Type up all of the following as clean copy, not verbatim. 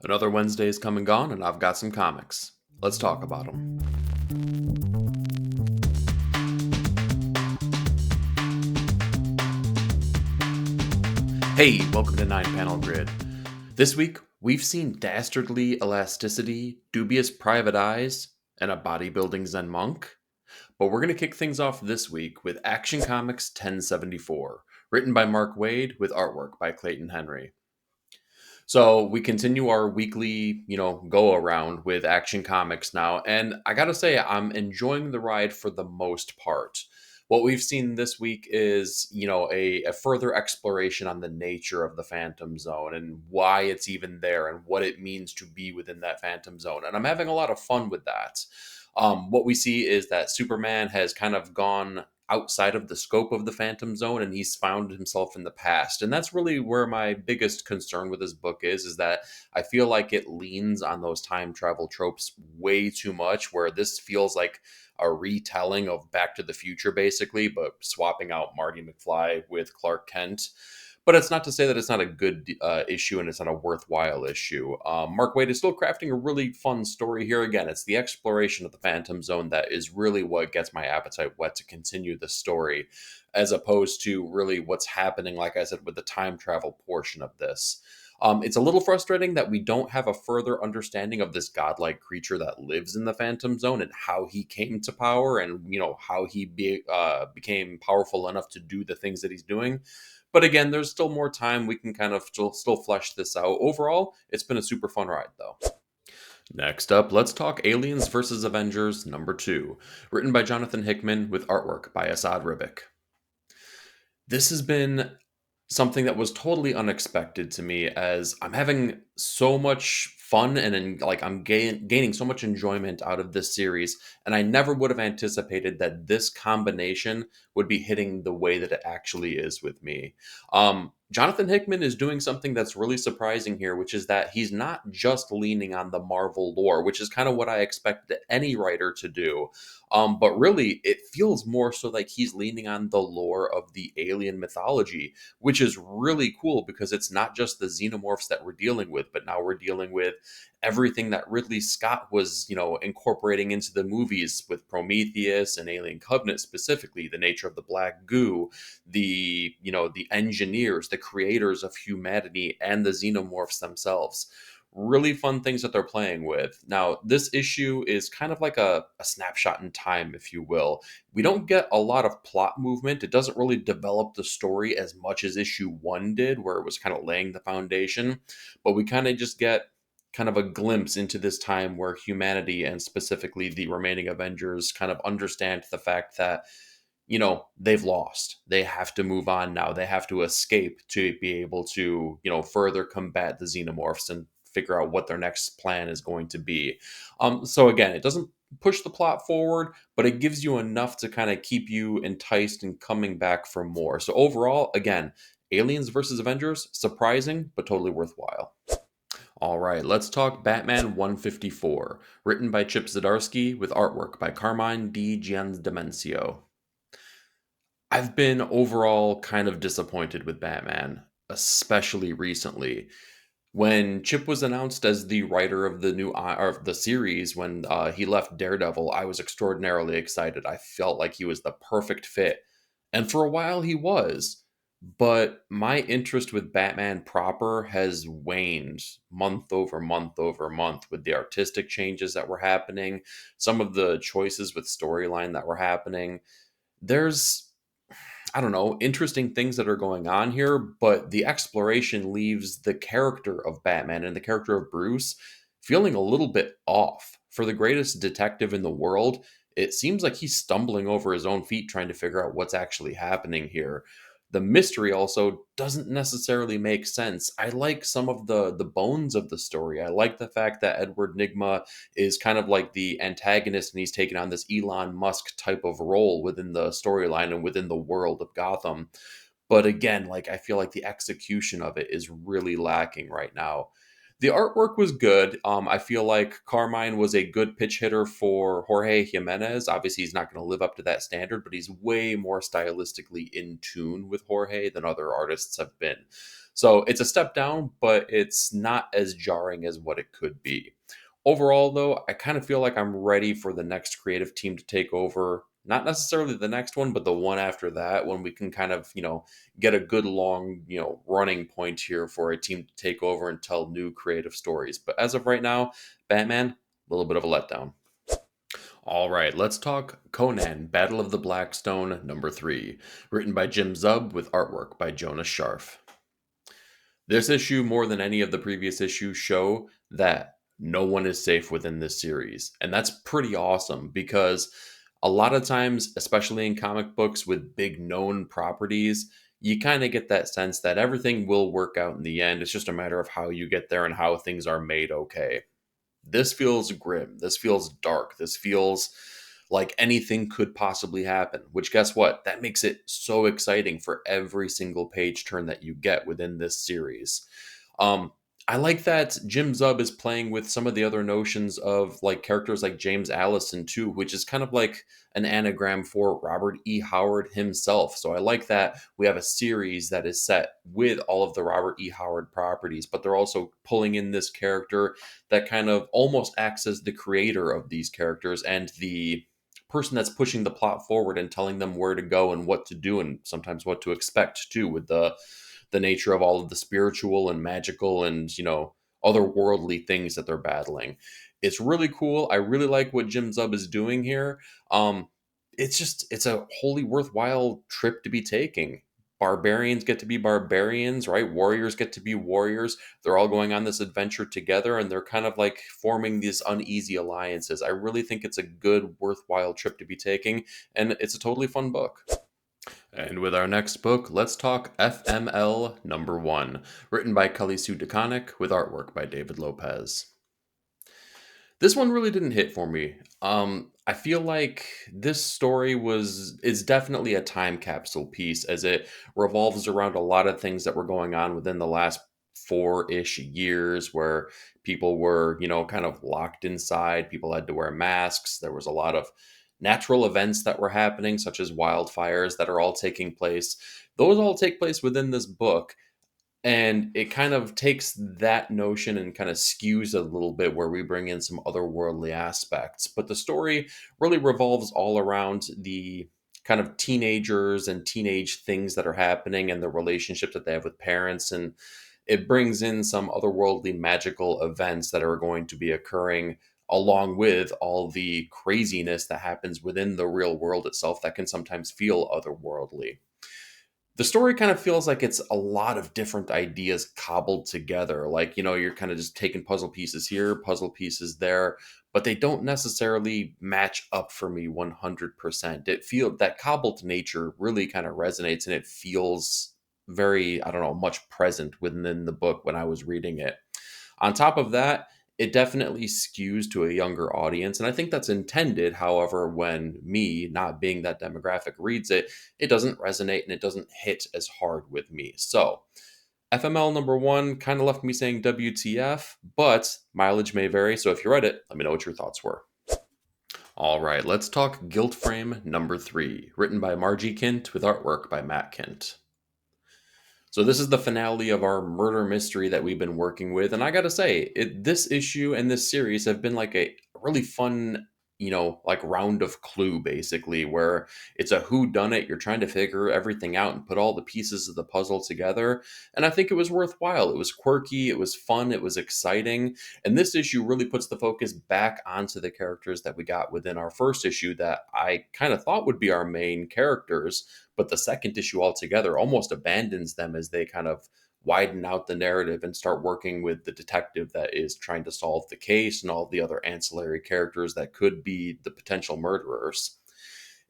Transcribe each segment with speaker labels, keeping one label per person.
Speaker 1: Another Wednesday is come and gone, and I've got some comics. Let's talk about them. Hey, welcome to 9 Panel Grid. This week, we've seen Dastardly Elasticity, Dubious Private Eyes, and a Bodybuilding Zen Monk. But we're going to kick things off this week with Action Comics 1074, written by Mark Waid with artwork by Clayton Henry. So we continue our weekly, go around with Action Comics now, and I gotta say, I'm enjoying the ride for the most part. What we've seen this week is, a further exploration on the nature of the Phantom Zone and why it's even there and what it means to be within that Phantom Zone. And I'm having a lot of fun with that. What we see is that Superman has kind of gone outside of the scope of the Phantom Zone and he's found himself in the past. And that's really where my biggest concern with this book is that I feel like it leans on those time travel tropes way too much, where this feels like a retelling of Back to the Future, basically, but swapping out Marty McFly with Clark Kent. But it's not to say that it's not a good issue and it's not a worthwhile issue. Mark Waid is still crafting a really fun story here. Again, it's the exploration of the Phantom Zone that is really what gets my appetite wet to continue the story, as opposed to really what's happening, like I said, with the time travel portion of this. It's a little frustrating that we don't have a further understanding of this godlike creature that lives in the Phantom Zone and how he came to power and, how he became powerful enough to do the things that he's doing. But again, there's still more time. We can kind of still flesh this out. Overall, it's been a super fun ride, though. Next up, let's talk Aliens vs. Avengers number 2, written by Jonathan Hickman with artwork by Asad Ribic. This has been something that was totally unexpected to me, as I'm having so much fun and I'm gaining so much enjoyment out of this series, and I never would have anticipated that this combination would be hitting the way that it actually is with me. Jonathan Hickman is doing something that's really surprising here, which is that he's not just leaning on the Marvel lore, which is kind of what I expected any writer to do. But really, it feels more so like he's leaning on the lore of the alien mythology, which is really cool because it's not just the xenomorphs that we're dealing with, but now we're dealing with everything that Ridley Scott was, incorporating into the movies with Prometheus and Alien Covenant, specifically the nature of the black goo, the engineers, the creators of humanity, and the xenomorphs themselves. Really fun things that they're playing with. Now, this issue is kind of like a snapshot in time, if you will. We don't get a lot of plot movement. It doesn't really develop the story as much as issue 1 did, where it was kind of laying the foundation. But we kind of just get kind of a glimpse into this time where humanity, and specifically the remaining Avengers, kind of understand the fact that they've lost. They have to move on now. They have to escape to be able to, further combat the xenomorphs and figure out what their next plan is going to be. So again, it doesn't push the plot forward, but it gives you enough to kind of keep you enticed and coming back for more. So overall, again, Aliens versus Avengers, surprising, but totally worthwhile. All right, let's talk Batman 154, written by Chip Zdarsky with artwork by Carmine Di Giandemencio. I've been overall kind of disappointed with Batman, especially recently. When Chip was announced as the writer of the new of the series, when he left Daredevil, I was extraordinarily excited. I felt like he was the perfect fit, and for a while he was. But my interest with Batman proper has waned month over month over month with the artistic changes that were happening, some of the choices with storyline that were happening. There's, I don't know, interesting things that are going on here, but the exploration leaves the character of Batman and the character of Bruce feeling a little bit off. For the greatest detective in the world, it seems like he's stumbling over his own feet trying to figure out what's actually happening here. The mystery also doesn't necessarily make sense. I like some of the bones of the story. I like the fact that Edward Nigma is kind of like the antagonist and he's taken on this Elon Musk type of role within the storyline and within the world of Gotham. But again, like, I feel like the execution of it is really lacking right now. The artwork was good. I feel like Carmine was a good pitch hitter for Jorge Jimenez. Obviously, he's not going to live up to that standard, but he's way more stylistically in tune with Jorge than other artists have been. So it's a step down, but it's not as jarring as what it could be. Overall, though, I kind of feel like I'm ready for the next creative team to take over. Not necessarily the next one, but the one after that, when we can kind of, get a good long, running point here for a team to take over and tell new creative stories. But as of right now, Batman, a little bit of a letdown. All right, let's talk Conan, Battle of the Blackstone, number 3, written by Jim Zub with artwork by Jonas Scharf. This issue, more than any of the previous issues, show that no one is safe within this series. And that's pretty awesome because a lot of times, especially in comic books with big known properties, you kind of get that sense that everything will work out in the end. It's just a matter of how you get there and how things are made okay. This feels grim. This feels dark. This feels like anything could possibly happen, which, guess what? That makes it so exciting for every single page turn that you get within this series. Um, I like that Jim Zub is playing with some of the other notions of like characters like James Allison too, which is kind of like an anagram for Robert E. Howard himself. So I like that we have a series that is set with all of the Robert E. Howard properties, but they're also pulling in this character that kind of almost acts as the creator of these characters and the person that's pushing the plot forward and telling them where to go and what to do and sometimes what to expect too, with the nature of all of the spiritual and magical and otherworldly things that they're battling. It's really cool. I really like what Jim Zub is doing here. It's a wholly worthwhile trip to be taking. Barbarians get to be barbarians, right? Warriors get to be warriors. They're all going on this adventure together and they're kind of like forming these uneasy alliances. I really think it's a good, worthwhile trip to be taking, and it's a totally fun book. And with our next book, let's talk FML number 1, written by Kelly Sue DeConnick with artwork by David Lopez. This one really didn't hit for me. I feel like this story is definitely a time capsule piece as it revolves around a lot of things that were going on within the last 4-ish years where people were, kind of locked inside. People had to wear masks. There was a lot of natural events that were happening, such as wildfires that are all taking place. Those all take place within this book. And it kind of takes that notion and kind of skews it a little bit where we bring in some otherworldly aspects. But the story really revolves all around the kind of teenagers and teenage things that are happening and the relationships that they have with parents. And it brings in some otherworldly magical events that are going to be occurring along with all the craziness that happens within the real world itself that can sometimes feel otherworldly. The story kind of feels like it's a lot of different ideas cobbled together. Like, you're kind of just taking puzzle pieces here, puzzle pieces there, but they don't necessarily match up for me 100%. That cobbled nature really kind of resonates and it feels very, I don't know, much present within the book when I was reading it. On top of that, it definitely skews to a younger audience. And I think that's intended. However, when me, not being that demographic, reads it, it doesn't resonate and it doesn't hit as hard with me. So, FML number 1 kind of left me saying WTF, but mileage may vary. So, if you read it, let me know what your thoughts were. All right, let's talk Gilt Frame number 3, written by Margie Kint with artwork by Matt Kint. So this is the finale of our murder mystery that we've been working with, and I gotta say, this issue and this series have been like a really fun, like round of Clue, basically, where it's a who done it. You're trying to figure everything out and put all the pieces of the puzzle together, and I think it was worthwhile. It was quirky, it was fun, it was exciting, and this issue really puts the focus back onto the characters that we got within our first issue that I kind of thought would be our main characters, but the second issue altogether almost abandons them as they kind of widen out the narrative and start working with the detective that is trying to solve the case and all the other ancillary characters that could be the potential murderers.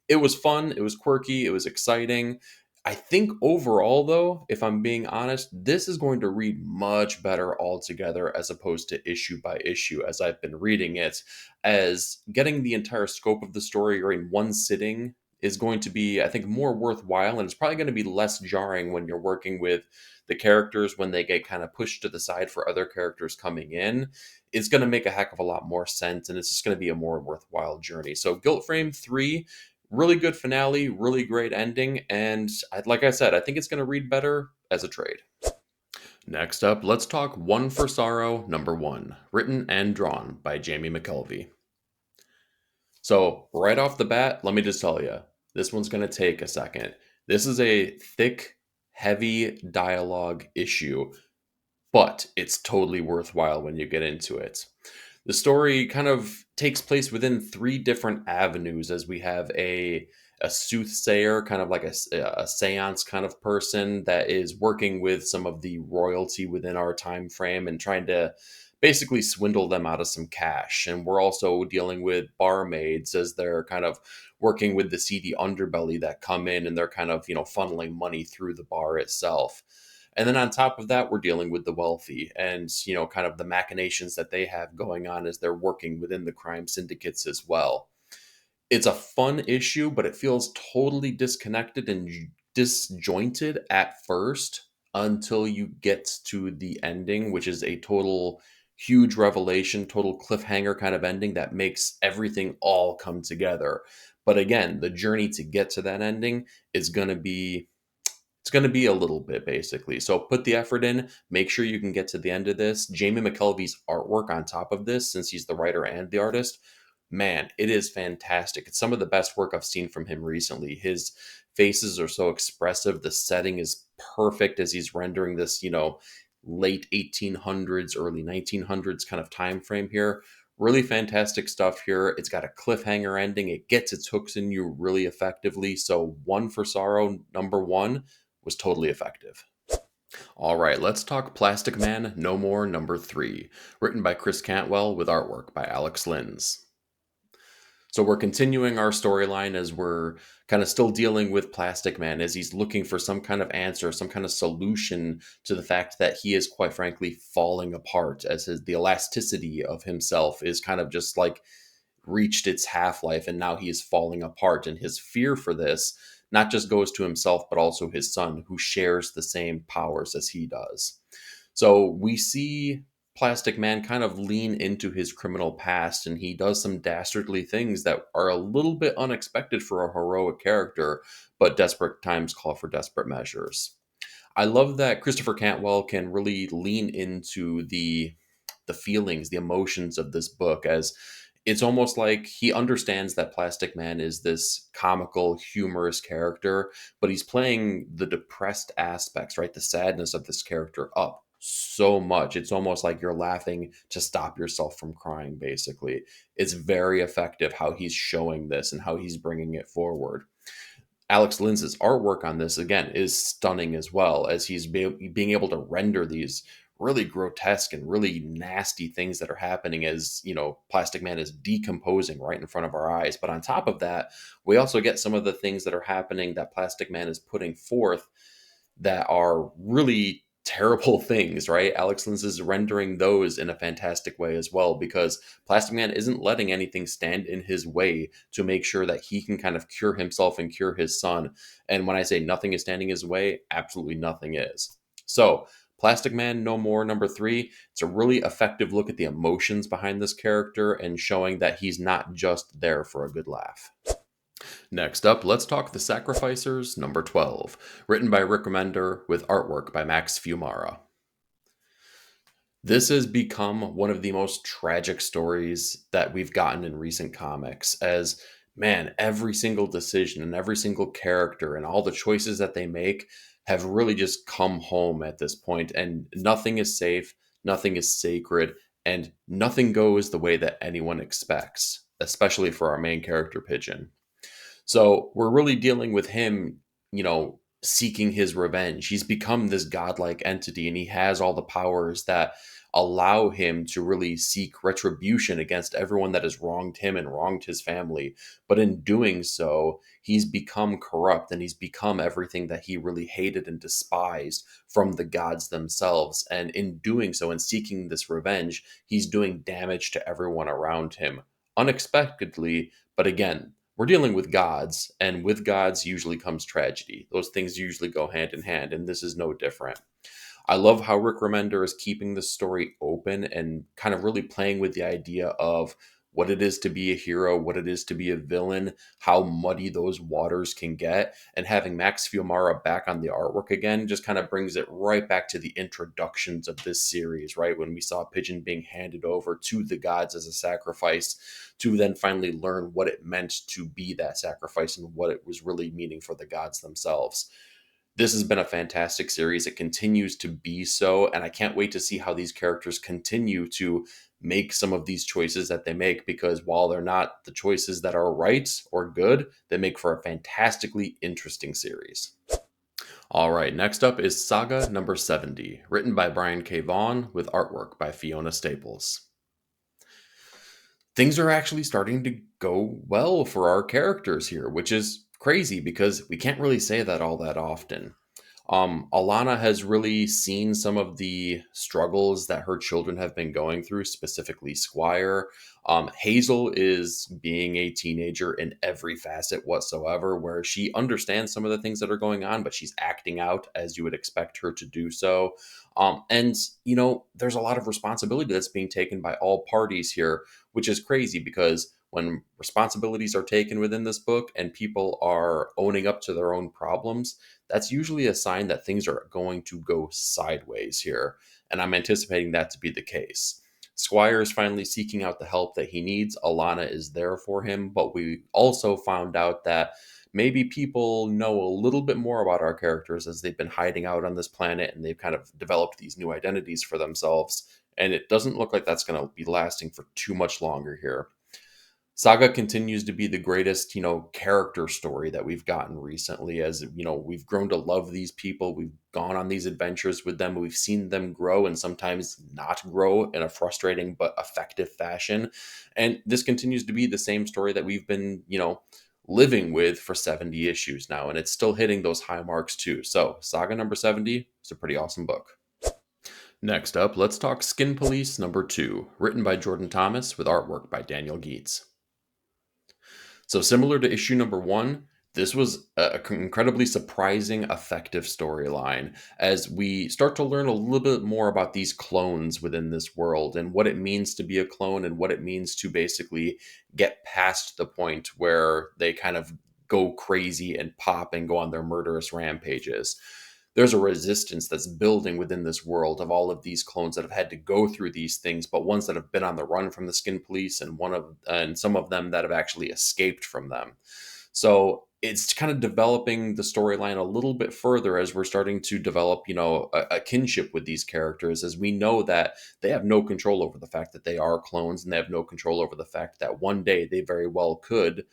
Speaker 1: It was fun, it was quirky, it was exciting. I think overall, though, if I'm being honest, this is going to read much better altogether as opposed to issue by issue as I've been reading it, as getting the entire scope of the story in one sitting is going to be, I think, more worthwhile, and it's probably going to be less jarring when you're working with the characters when they get kind of pushed to the side for other characters coming in. It's going to make a heck of a lot more sense, and it's just going to be a more worthwhile journey. So Gilt Frame 3, really good finale, really great ending, and like I said, I think it's going to read better as a trade. Next up, let's talk One for Sorrow #1, written and drawn by Jamie McKelvey. So, right off the bat, let me just tell you, this one's going to take a second. This is a thick, heavy dialogue issue, but it's totally worthwhile when you get into it. The story kind of takes place within three different avenues, as we have a soothsayer, kind of like a seance kind of person that is working with some of the royalty within our time frame and trying to basically swindle them out of some cash. And we're also dealing with barmaids as they're kind of working with the seedy underbelly that come in and they're kind of, funneling money through the bar itself. And then on top of that, we're dealing with the wealthy and, kind of the machinations that they have going on as they're working within the crime syndicates as well. It's a fun issue, but it feels totally disconnected and disjointed at first until you get to the ending, which is a total huge revelation, total cliffhanger kind of ending that makes everything all come together. But again, the journey to get to that ending is going to be it's going to be a little bit, basically. So put the effort in. Make sure you can get to the end of this. Jamie McKelvey's artwork on top of this, since he's the writer and the artist, man, it is fantastic. It's some of the best work I've seen from him recently. His faces are so expressive. The setting is perfect as he's rendering this, late 1800s, early 1900s kind of time frame here. Really fantastic stuff here. It's got a cliffhanger ending. It gets its hooks in you really effectively. So One for Sorrow #1 was totally effective. All right, let's talk Plastic Man No More #3, written by Chris Cantwell with artwork by Alex Linz. So we're continuing our storyline as we're kind of still dealing with Plastic Man as he's looking for some kind of answer, some kind of solution to the fact that he is quite frankly falling apart as the elasticity of himself is kind of just like reached its half-life and now he is falling apart, and his fear for this not just goes to himself but also his son who shares the same powers as he does. So we see Plastic Man kind of lean into his criminal past, and he does some dastardly things that are a little bit unexpected for a heroic character, but desperate times call for desperate measures. I love that Christopher Cantwell can really lean into the feelings, the emotions of this book, as it's almost like he understands that Plastic Man is this comical, humorous character, but he's playing the depressed aspects, right? The sadness of this character up so much. It's almost like you're laughing to stop yourself from crying, basically. It's very effective how he's showing this and how he's bringing it forward. Alex Linz's artwork on this, again, is stunning as well, as he's being able to render these really grotesque and really nasty things that are happening as, Plastic Man is decomposing right in front of our eyes. But on top of that, we also get some of the things that are happening that Plastic Man is putting forth that are really terrible things, right? Alex Linz is rendering those in a fantastic way as well, because Plastic Man isn't letting anything stand in his way to make sure that he can kind of cure himself and cure his son. And when I say nothing is standing his way, absolutely nothing is. So, Plastic Man No More #3, it's a really effective look at the emotions behind this character and showing that he's not just there for a good laugh. Next up, let's talk The Sacrificers #12, written by Rick Remender with artwork by Max Fiumara. This has become one of the most tragic stories that we've gotten in recent comics, as man, every single decision and every single character and all the choices that they make have really just come home at this point, and nothing is safe, nothing is sacred, and nothing goes the way that anyone expects, especially for our main character, Pigeon. So we're really dealing with him, seeking his revenge. He's become this godlike entity and he has all the powers that allow him to really seek retribution against everyone that has wronged him and wronged his family. But in doing so, he's become corrupt and he's become everything that he really hated and despised from the gods themselves. And in doing so and seeking this revenge, he's doing damage to everyone around him unexpectedly. But again, we're dealing with gods, and with gods usually comes tragedy. Those things usually go hand in hand, and this is no different. I love how Rick Remender is keeping the story open and kind of really playing with the idea of what it is to be a hero, what it is to be a villain, how muddy those waters can get. And having Max Fiumara back on the artwork again just kind of brings it right back to the introductions of this series, right? When we saw Pigeon being handed over to the gods as a sacrifice to then finally learn what it meant to be that sacrifice and what it was really meaning for the gods themselves. This has been a fantastic series. It continues to be so, and I can't wait to see how these characters continue to make some of these choices that they make, because while they're not the choices that are right or good, they make for a fantastically interesting series. All right, next up is Saga number 70, written by Brian K. Vaughan with artwork by Fiona Staples. Things are actually starting to go well for our characters here, which is crazy because we can't really say that all that often. Alana has really seen some of the struggles that her children have been going through, specifically Squire. Hazel is being a teenager in every facet whatsoever, where she understands some of the things that are going on, but she's acting out as you would expect her to do so. And there's a lot of responsibility that's being taken by all parties here, which is crazy because when responsibilities are taken within this book and people are owning up to their own problems, that's usually a sign that things are going to go sideways here. And I'm anticipating that to be the case. Squire is finally seeking out the help that he needs. Alana is there for him, but we also found out that maybe people know a little bit more about our characters as they've been hiding out on this planet and they've kind of developed these new identities for themselves. And it doesn't look like that's going to be lasting for too much longer here. Saga continues to be the greatest, character story that we've gotten recently. As we've grown to love these people. We've gone on these adventures with them. We've seen them grow and sometimes not grow in a frustrating but effective fashion. And this continues to be the same story that we've been, living with for 70 issues now. And it's still hitting those high marks too. So Saga number 70 is a pretty awesome book. Next up, let's talk Skin Police number 2, written by Jordan Thomas with artwork by Daniel Geets. So similar to issue number 1, this was an incredibly surprising, effective storyline as we start to learn a little bit more about these clones within this world and what it means to be a clone and what it means to basically get past the point where they kind of go crazy and pop and go on their murderous rampages. There's a resistance that's building within this world of all of these clones that have had to go through these things, but ones that have been on the run from the Skin Police and some of them that have actually escaped from them. So it's kind of developing the storyline a little bit further as we're starting to develop, a kinship with these characters, as we know that they have no control over the fact that they are clones, and they have no control over the fact that one day they very well could,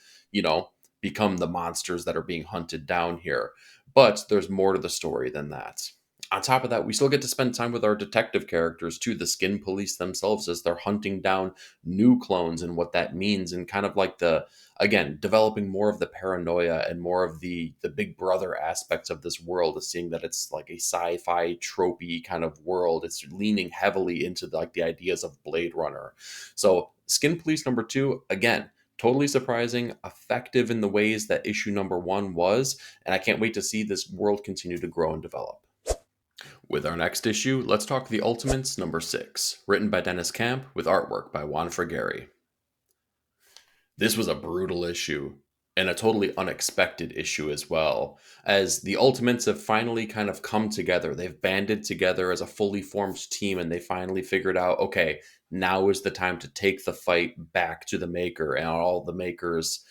Speaker 1: become the monsters that are being hunted down here. But there's more to the story than that. On top of that, we still get to spend time with our detective characters too, the Skin Police themselves, as they're hunting down new clones and what that means, and kind of like developing more of the paranoia and more of the big brother aspects of this world, is seeing that it's like a sci-fi tropey kind of world. It's leaning heavily into the ideas of Blade Runner. So Skin Police number 2, again, totally surprising, effective in the ways that issue number 1 was, and I can't wait to see this world continue to grow and develop. With our next issue, let's talk The Ultimates number 6, written by Dennis Camp with artwork by Juan Frigeri. This was a brutal issue, and a totally unexpected issue as well, as the Ultimates have finally kind of come together. They've banded together as a fully formed team, and they finally figured out, okay, now is the time to take the fight back to the Maker and all the Makers,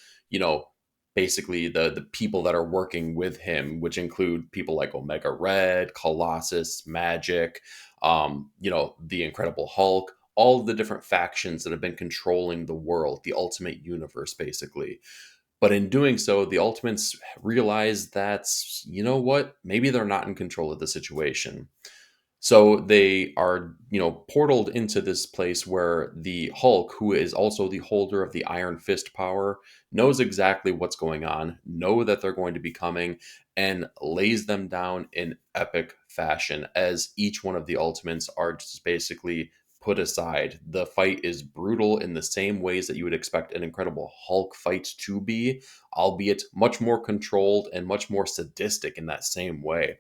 Speaker 1: basically the people that are working with him, which include people like Omega Red, Colossus, Magic, the Incredible Hulk, all of the different factions that have been controlling the world, the Ultimate Universe, basically. But in doing so, the Ultimates realize that, maybe they're not in control of the situation. So they are, portaled into this place where the Hulk, who is also the holder of the Iron Fist power, knows exactly what's going on, know that they're going to be coming, and lays them down in epic fashion as each one of the Ultimates are just basically put aside. The fight is brutal in the same ways that you would expect an Incredible Hulk fight to be, albeit much more controlled and much more sadistic in that same way.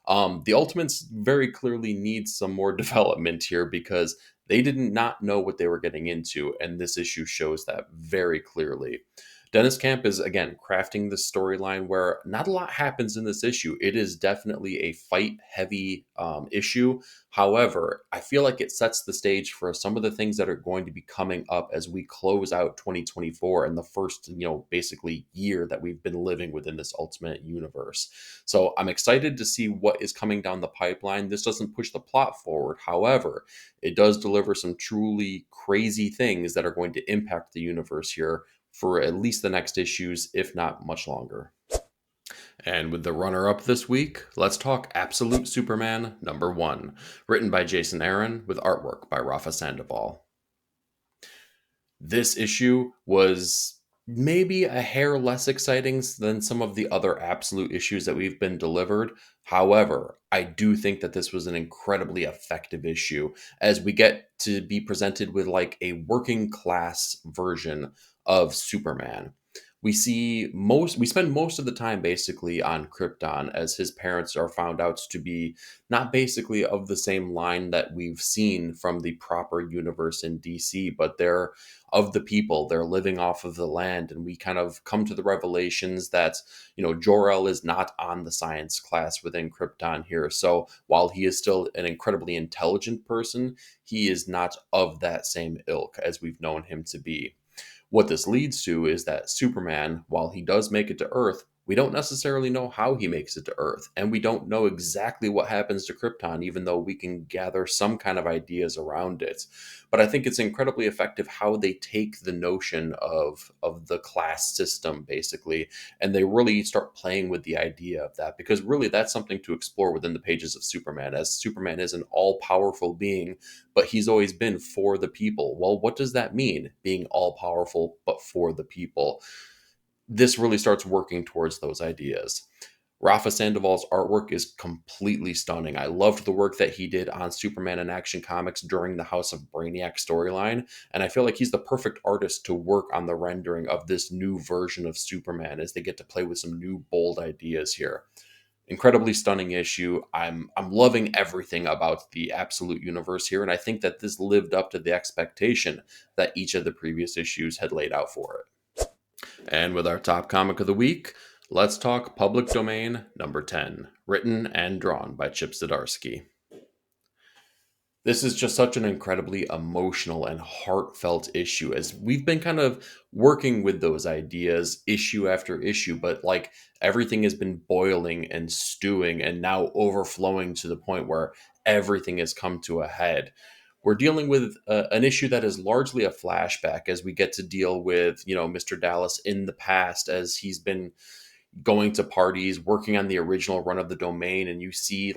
Speaker 1: The Ultimates very clearly need some more development here because they did not know what they were getting into, and this issue shows that very clearly. Dennis Camp is again crafting the storyline where not a lot happens in this issue. It is definitely a fight heavy issue. However, I feel like it sets the stage for some of the things that are going to be coming up as we close out 2024 and the first, basically year that we've been living within this Ultimate universe. So I'm excited to see what is coming down the pipeline. This doesn't push the plot forward. However, it does deliver some truly crazy things that are going to impact the universe here for at least the next issues, if not much longer. And with the runner-up this week, let's talk Absolute Superman #1, written by Jason Aaron with artwork by Rafa Sandoval. This issue was maybe a hair less exciting than some of the other Absolute issues that we've been delivered. However, I do think that this was an incredibly effective issue as we get to be presented with like a working class version of Superman. We spend most of the time basically on Krypton as his parents are found out to be not basically of the same line that we've seen from the proper universe in DC, but they're of the people, they're living off of the land, and we kind of come to the revelations that Jor-El is not on the science class within Krypton here. So while he is still an incredibly intelligent person, he is not of that same ilk as we've known him to be. What this leads to is that Superman, while he does make it to Earth, we don't necessarily know how he makes it to Earth, and we don't know exactly what happens to Krypton, even though we can gather some kind of ideas around it. But I think it's incredibly effective how they take the notion of the class system, basically, and they really start playing with the idea of that, because really that's something to explore within the pages of Superman, as Superman is an all-powerful being, but he's always been for the people. Well, what does that mean, being all-powerful but for the people? This really starts working towards those ideas. Rafa Sandoval's artwork is completely stunning. I loved the work that he did on Superman in Action Comics during the House of Brainiac storyline, and I feel like he's the perfect artist to work on the rendering of this new version of Superman as they get to play with some new bold ideas here. Incredibly stunning issue. I'm loving everything about the Absolute universe here, and I think that this lived up to the expectation that each of the previous issues had laid out for it. And with our top comic of the week, let's talk Public Domain #10, written and drawn by Chip Zdarsky. This is just such an incredibly emotional and heartfelt issue, as we've been kind of working with those ideas issue after issue, but like everything has been boiling and stewing and now overflowing to the point where everything has come to a head. We're dealing with an issue that is largely a flashback as we get to deal with, Mr. Dallas in the past as he's been going to parties, working on the original run of the domain, and you see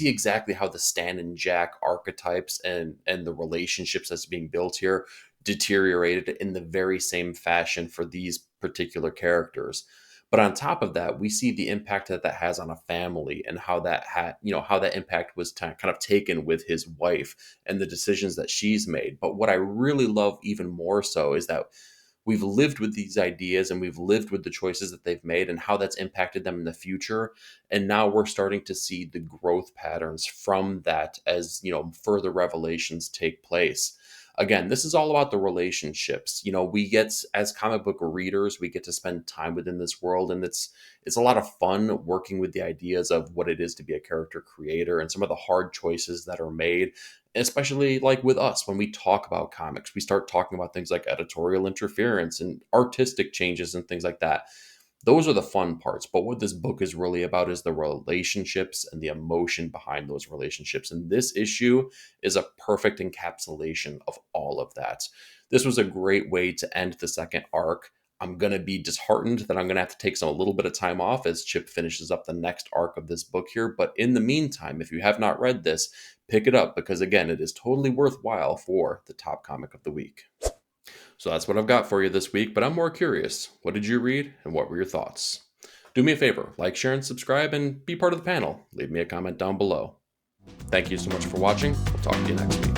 Speaker 1: exactly how the Stan and Jack archetypes and the relationships that's being built here deteriorated in the very same fashion for these particular characters. But on top of that, we see the impact that that has on a family and how that how that impact was kind of taken with his wife and the decisions that she's made. But what I really love even more so is that we've lived with these ideas and we've lived with the choices that they've made and how that's impacted them in the future. And now we're starting to see the growth patterns from that as, further revelations take place. Again, this is all about the relationships. We get, as comic book readers, we get to spend time within this world, and it's a lot of fun working with the ideas of what it is to be a character creator and some of the hard choices that are made, especially like with us when we talk about comics. We start talking about things like editorial interference and artistic changes and things like that. Those are the fun parts, but what this book is really about is the relationships and the emotion behind those relationships. And this issue is a perfect encapsulation of all of that. This was a great way to end the second arc. I'm going to be disheartened that I'm going to have to take a little bit of time off as Chip finishes up the next arc of this book here. But in the meantime, if you have not read this, pick it up because, again, it is totally worthwhile for the top comic of the week. So that's what I've got for you this week, but I'm more curious. What did you read and what were your thoughts? Do me a favor, like, share, and subscribe, and be part of the panel. Leave me a comment down below. Thank you so much for watching. We'll talk to you next week.